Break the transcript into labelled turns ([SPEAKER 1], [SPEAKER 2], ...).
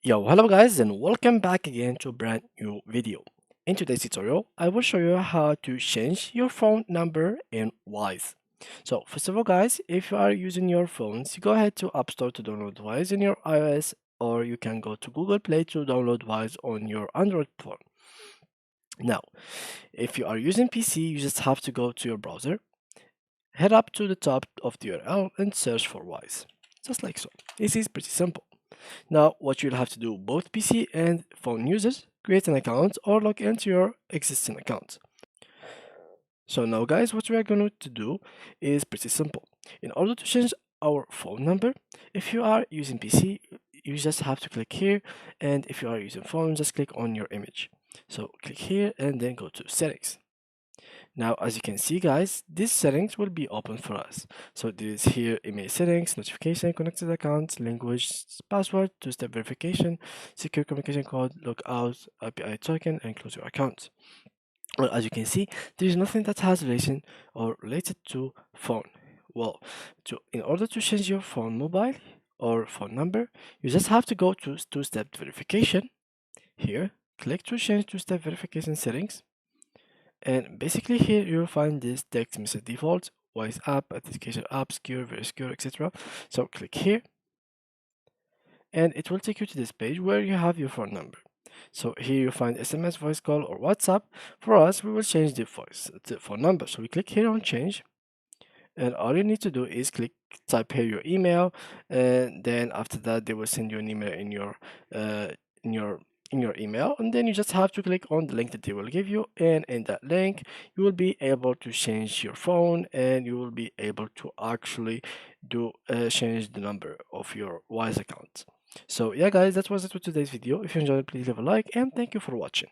[SPEAKER 1] Yo, hello guys and welcome back again to a brand new video. In today's tutorial, I will show you how to change your phone number in Wise. So first of all guys, if you are using your phones, you go ahead to App Store to download Wise in your iOS, or you can go to Google Play to download Wise on your Android phone. Now, if you are using PC, you just have to go to your browser, head up to the top of the URL and search for Wise. Just like so. This is pretty simple. Now, what you'll have to do, both PC and phone users, create an account or log into your existing account. So now guys, what we are going to do is pretty simple. In order to change our phone number, if you are using PC, you just have to click here, and if you are using phone, just click on your image. So click here and then go to settings. Now, as you can see, guys, these settings will be open for us. So this here, email settings, notification, connected accounts, language, password, two-step verification, secure communication code, logout, API token, and close your account. Well, as you can see, there is nothing that has relation or related to phone. Well, in order to change your phone mobile or phone number, you just have to go to two-step verification. Here, click to change two-step verification settings. And basically here you'll find this text message default, Wise app, authentication app, secure, very secure, etc. So click here and it will take you to this page where you have your phone number. So here you find SMS, voice call, or WhatsApp. For us, we will change the phone number. So we click here on change, and all you need to do is type here your email, and then after that they will send you an email uh, in your in your email, and then you just have to click on the link that they will give you, and in that link you will be able to change your phone, and you will be able to actually do change the number of your Wise account. So yeah guys, that was it for today's video. If you enjoyed, please leave a like, and thank you for watching.